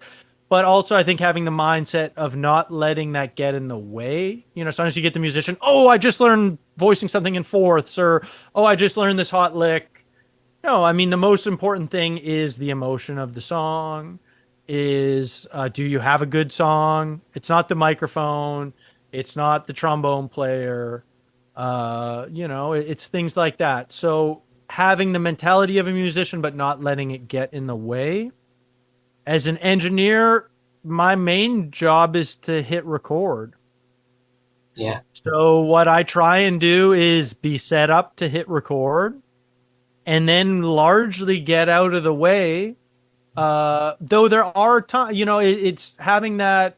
But also I think having the mindset of not letting that get in the way. Sometimes you get the musician, oh, I just learned voicing something in fourths, or, oh, I just learned this hot lick. No, I mean, the most important thing is the emotion of the song. Is do you have a good song? It's not the microphone. It's not the trombone player. It's things like that. So having the mentality of a musician, but not letting it get in the way. As an engineer, my main job is to hit record. Yeah. So what I try and do is be set up to hit record and then largely get out of the way. Though there are times, it's having that.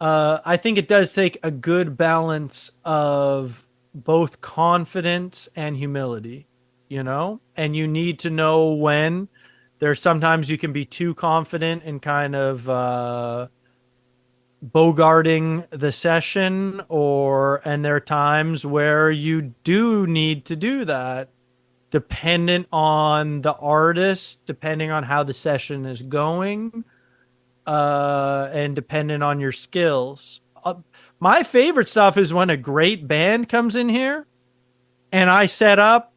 I think it does take a good balance of both confidence and humility, and you need to know when. There's sometimes you can be too confident and kind of bogarting the session, and there are times where you do need to do that, dependent on the artist, depending on how the session is going, and dependent on your skills. My favorite stuff is when a great band comes in here and I set up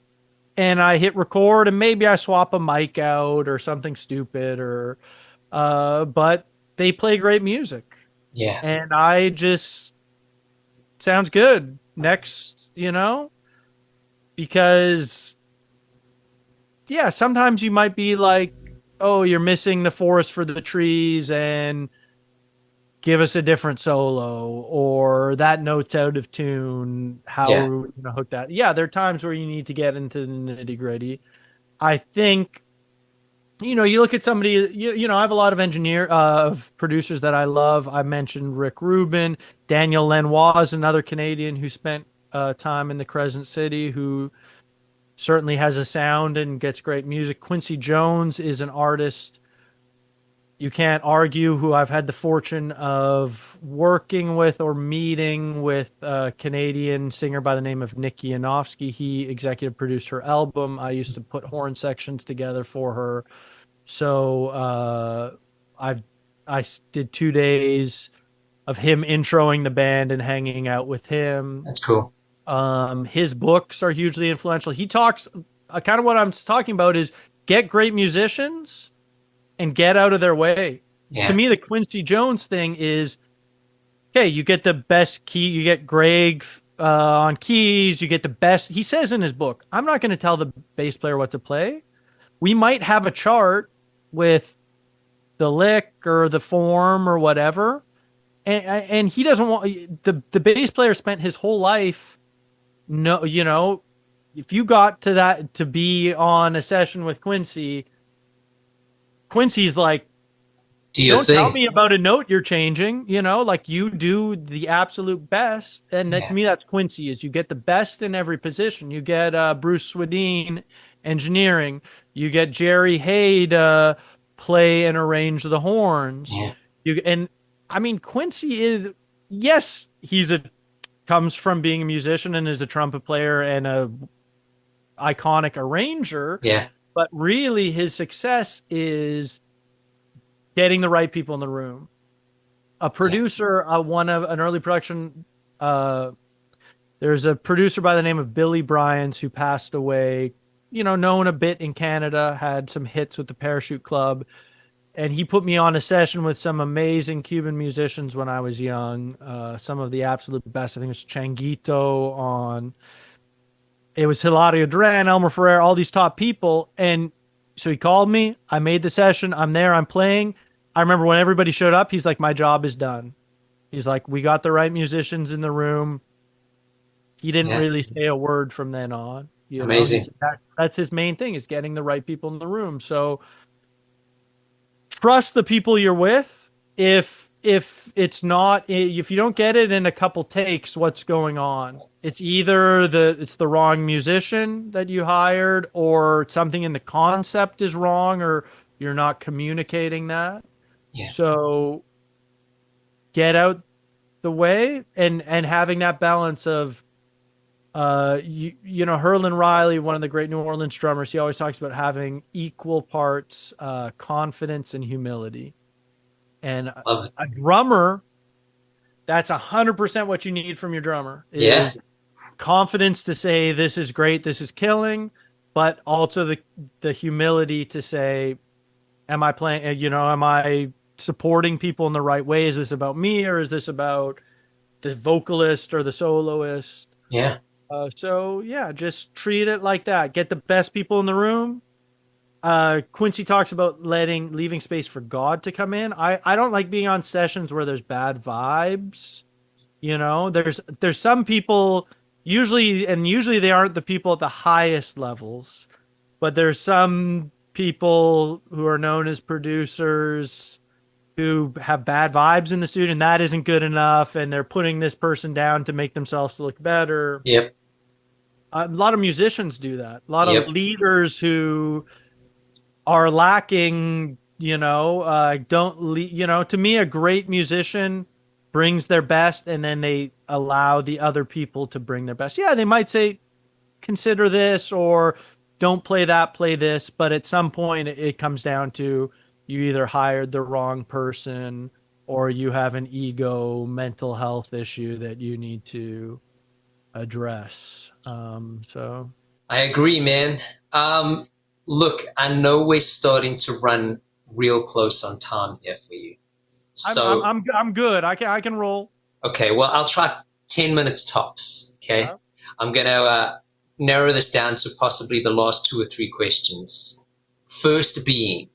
and I hit record and maybe I swap a mic out or something stupid but they play great music. Yeah. And I just sounds good next, because sometimes you might be like, oh, you're missing the forest for the trees and give us a different solo, or that note's out of tune. How are we going to hook that? Yeah, there are times where you need to get into the nitty gritty. I think, you look at somebody, I have a lot of producers that I love. I mentioned Rick Rubin. Daniel Lanois is another Canadian who spent time in the Crescent City, who certainly has a sound and gets great music. Quincy Jones is an artist you can't argue, who I've had the fortune of working with or meeting with, a Canadian singer by the name of Nick Yanofsky. He executive produced her album. I used to put horn sections together for her. So I did 2 days of him introing the band and hanging out with him. That's cool. His books are hugely influential. He talks kind of what I'm talking about is get great musicians and get out of their way. Yeah. To me, the Quincy Jones thing is, okay, you get the best key, you get Greg on keys, you get the best. He says in his book, I'm not going to tell the bass player what to play. We might have a chart with the lick or the form or whatever. And he doesn't want, the bass player spent his whole life, if you got to that, to be on a session with Quincy's like, don't tell me about a note you're changing, like you do the absolute best. And to me, that's Quincy, is you get the best in every position. You get Bruce Swedeen engineering. You get Jerry Hay to play and arrange the horns. Yeah. Quincy is, yes, comes from being a musician and is a trumpet player and a iconic arranger. Yeah. But really, his success is getting the right people in the room. A producer, an early production. There's a producer by the name of Billy Bryans who passed away. Known a bit in Canada, had some hits with the Parachute Club, and he put me on a session with some amazing Cuban musicians when I was young. Some of the absolute best. I think it was Changuito on. It was Hilario Duran, Elmer Ferrer, all these top people. And so he called me. I made the session. I'm there. I'm playing. I remember when everybody showed up, he's like, my job is done. He's like, we got the right musicians in the room. He didn't really say a word from then on. Amazing. That's his main thing, is getting the right people in the room. So trust the people you're with. If it's not, if you don't get it in a couple takes, what's going on? It's either it's the wrong musician that you hired, or something in the concept is wrong, or you're not communicating that. Yeah. So get out the way and having that balance of, Herlin Riley, one of the great New Orleans drummers, he always talks about having equal parts confidence and humility. And a drummer, that's 100% what you need from your drummer. Is confidence to say, this is great, this is killing, but also the humility to say, am I playing, am I supporting people in the right way? Is this about me, or is this about the vocalist or the soloist? Yeah. So yeah, just treat it like that. Get the best people in the room. Quincy talks about leaving space for God to come in. I don't like being on sessions where there's bad vibes. There's some people usually they aren't the people at the highest levels, but there's some people who are known as producers who have bad vibes in the studio, and that isn't good enough, and they're putting this person down to make themselves look better. Yep. A lot of musicians do that. A lot of leaders who are lacking, to me, a great musician brings their best, and then they allow the other people to bring their best. Yeah, they might say, consider this, or don't play that, play this. But at some point it comes down to you either hired the wrong person, or you have an mental health issue that you need to address. So I agree, man. Look, I know we're starting to run real close on time here for you. So I'm good. I can roll. Okay, well, I'll try 10 minutes tops. Okay, I'm gonna narrow this down to possibly the last 2 or 3 questions. First being,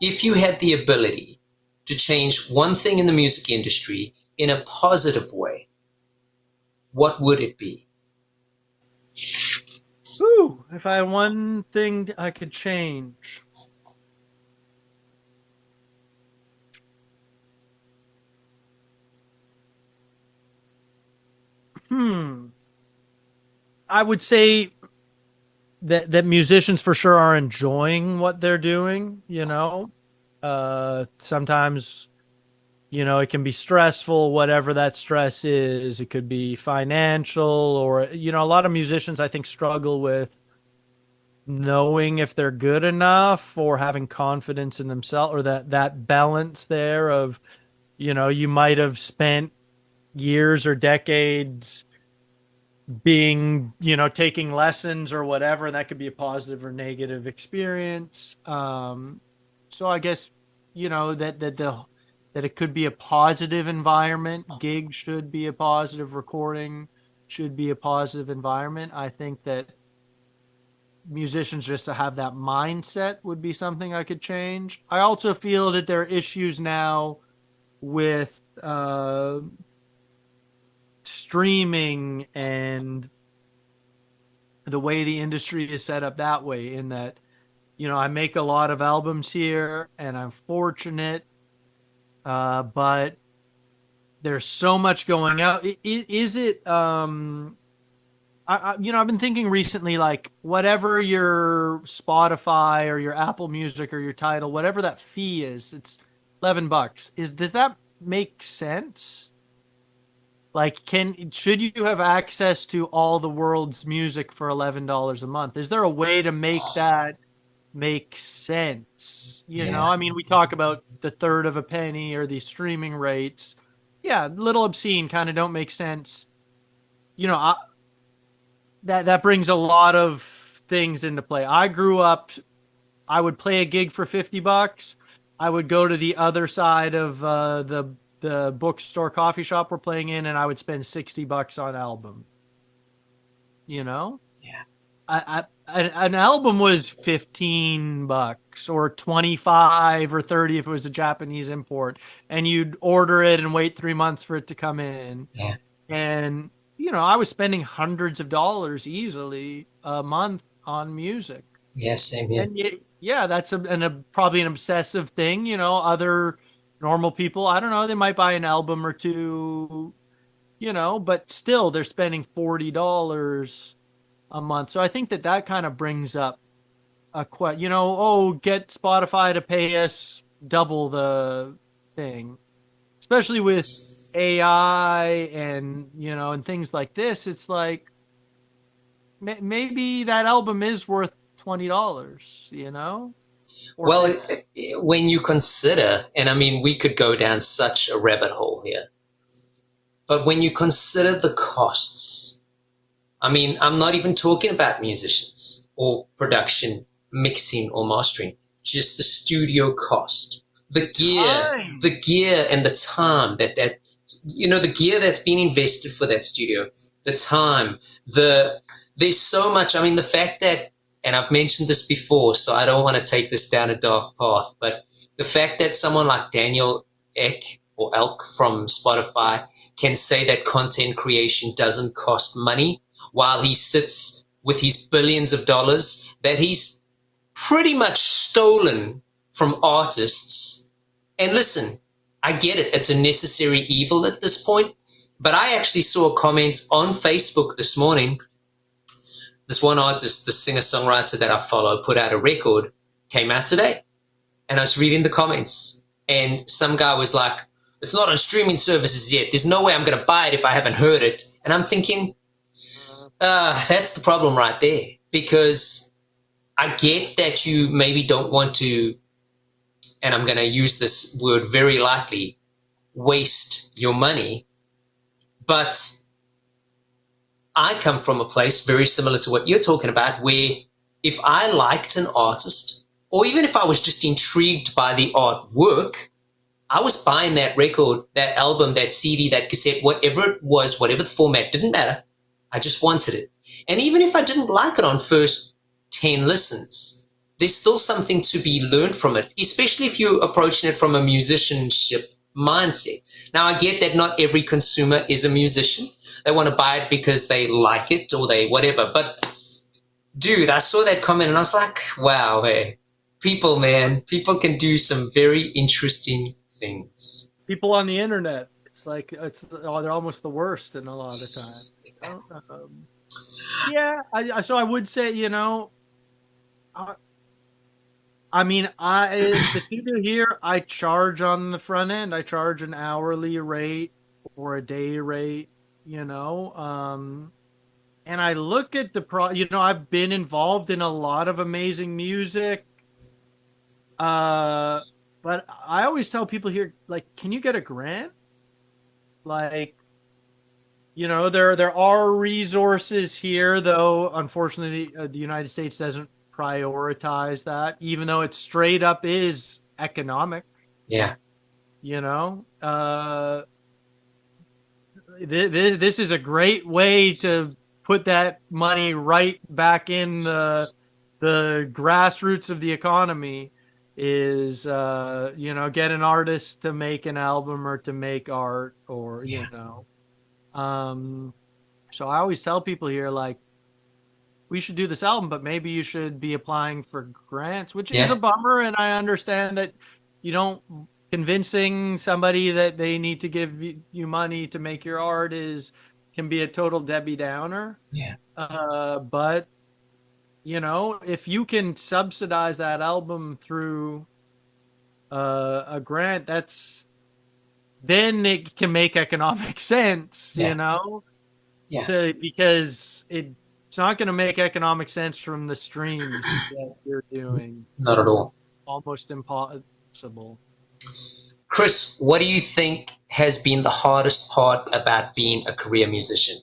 if you had the ability to change one thing in the music industry in a positive way, what would it be? Ooh, if I had one thing I could change. I would say that musicians for sure are enjoying what they're doing, sometimes, it can be stressful, whatever that stress is. It could be financial, or, a lot of musicians, I think, struggle with knowing if they're good enough, or having confidence in themselves, or that balance there of, you might have spent years or decades being, taking lessons or whatever, and that could be a positive or negative experience. So I guess, that it could be a positive environment. Gigs should be a positive, recording should be a positive environment. I think that musicians, just to have that mindset, would be something I could change. I also feel that there are issues now with streaming and the way the industry is set up that way, in that, I make a lot of albums here and I'm fortunate, but there's so much going out. Is it, I've been thinking recently, like, whatever your Spotify or your Apple Music or your Tidal, whatever that fee is, it's $11. Does that make sense? Like, should you have access to all the world's music for $11 a month? Is there a way to make that make sense? I mean, we talk about the third of a penny or these streaming rates. Yeah, little obscene, kind of don't make sense. That brings a lot of things into play. I grew up, I would play a gig for $50. I would go to the other side of the bookstore coffee shop we're playing in, and I would spend $60 on album. Yeah. An album was $15 or $25 or $30 if it was a Japanese import, and you'd order it and wait 3 months for it to come in. Yeah. And I was spending hundreds of dollars easily a month on music. Yeah, same here. And yeah, that's probably an obsessive thing. Other normal people, I don't know, they might buy an album or two, but still they're spending $40 a month. So I think that kind of brings up a question, get Spotify to pay us double the thing, especially with AI and, and things like this. It's like, maybe that album is worth $20, Well, when you consider, and I mean, we could go down such a rabbit hole here, but when you consider the costs, I mean, I'm not even talking about musicians. or production, mixing or mastering. Just the studio cost, the gear and the time that the gear that's been invested for that studio, the time, there's so much. I mean, the fact that, and I've mentioned this before, so I don't want to take this down a dark path, but the fact that someone like Daniel Elk from Spotify can say that content creation doesn't cost money while he sits with his billions of dollars that he's pretty much stolen from artists. And listen, I get it. It's a necessary evil at this point. But I actually saw a comment on Facebook this morning. This one artist, the singer-songwriter that I follow, put out a record, came out today. And I was reading the comments. And some guy was like, it's not on streaming services yet. There's no way I'm going to buy it if I haven't heard it. And I'm thinking, that's the problem right there. Because I get that you maybe don't want to, and I'm going to use this word very lightly, waste your money. But I come from a place very similar to what you're talking about, where if I liked an artist, or even if I was just intrigued by the artwork, I was buying that record, that album, that CD, that cassette, whatever it was, whatever the format, didn't matter. I just wanted it. And even if I didn't like it on first 10 listens, there's still something to be learned from it, especially if you're approaching it from a musicianship mindset. Now, I get that not every consumer is a musician. They want to buy it because they like it or they whatever. But, dude, I saw that comment and I was like, wow, hey, people can do some very interesting things. People on the internet, it's like they're almost the worst in a lot of the time. So I would say, the studio here, I charge on the front end. I charge an hourly rate or a day rate, and I look at I've been involved in a lot of amazing music. But I always tell people here, like, can you get a grant? Like, there are resources here, though, unfortunately, the United States doesn't prioritize that, even though it straight up is economic. Yeah. This is a great way to put that money right back in the grassroots of the economy. Is get an artist to make an album or to make art, or so I always tell people here, like, we should do this album, but maybe you should be applying for grants, which is a bummer. And I understand that convincing somebody that they need to give you money to make your art can be a total Debbie Downer. Yeah. But if you can subsidize that album through a grant, then it can make economic sense, because it's not going to make economic sense from the streams that you're doing. Not at all. Almost impossible. Chris, what do you think has been the hardest part about being a career musician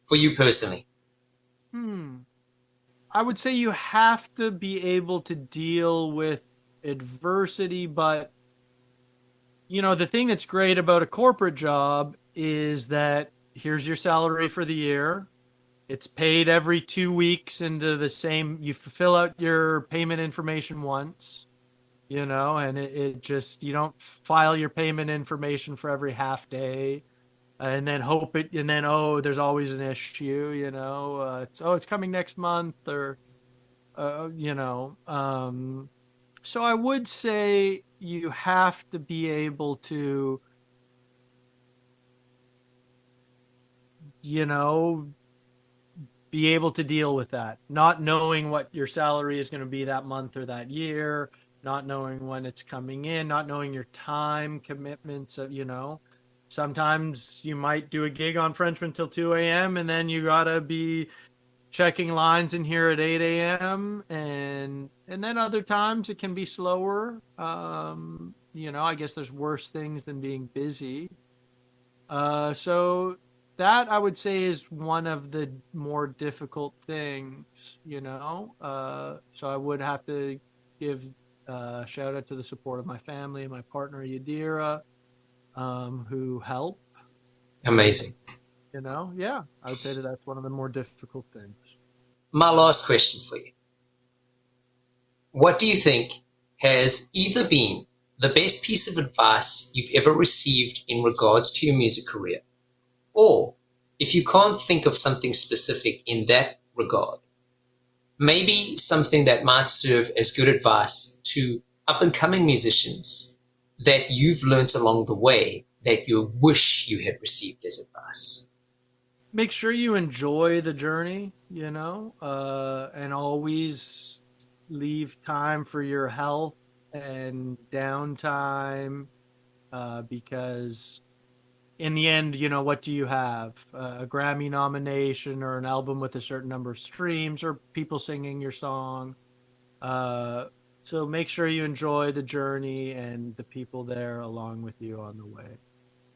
for you personally? I would say you have to be able to deal with adversity, but the thing that's great about a corporate job is that here's your salary for the year. It's paid every 2 weeks into the same, you fill out your payment information once, and it just, you don't file your payment information for every half day. And then there's always an issue, it's coming next month, or, so I would say you have to be able to, be able to deal with that, not knowing what your salary is going to be that month or that year, not knowing when it's coming in, not knowing your time commitments, Sometimes you might do a gig on Frenchman till 2 a.m. and then you gotta be checking lines in here at 8 a.m. and then other times it can be slower. I guess there's worse things than being busy. So that I would say is one of the more difficult things, you know. So I would have to give shout out to the support of my family and my partner Yadira, who help. Amazing. You know, yeah, I would say that that's one of the more difficult things. My last question for you. What do you think has either been the best piece of advice you've ever received in regards to your music career? Or if you can't think of something specific in that regard, maybe something that might serve as good advice to up-and-coming musicians that you've learnt along the way that you wish you had received as advice. Make sure you enjoy the journey, you know, and always leave time for your health and downtime, because in the end, you know, what do you have? A Grammy nomination or an album with a certain number of streams or people singing your song. So make sure you enjoy the journey and the people there along with you on the way.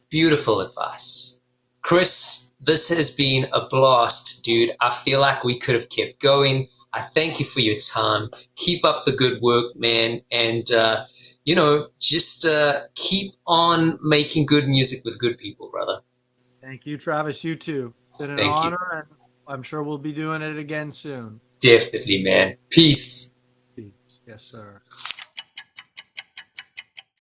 Beautiful advice. Chris, this has been a blast, dude. I feel like we could have kept going. I thank you for your time. Keep up the good work, man. And, you know, just keep on making good music with good people, brother. Thank you, Travis. You too. It's been an Thank you. honor, and I'm sure we'll be doing it again soon. Definitely, man. Peace. Peace. Yes, sir.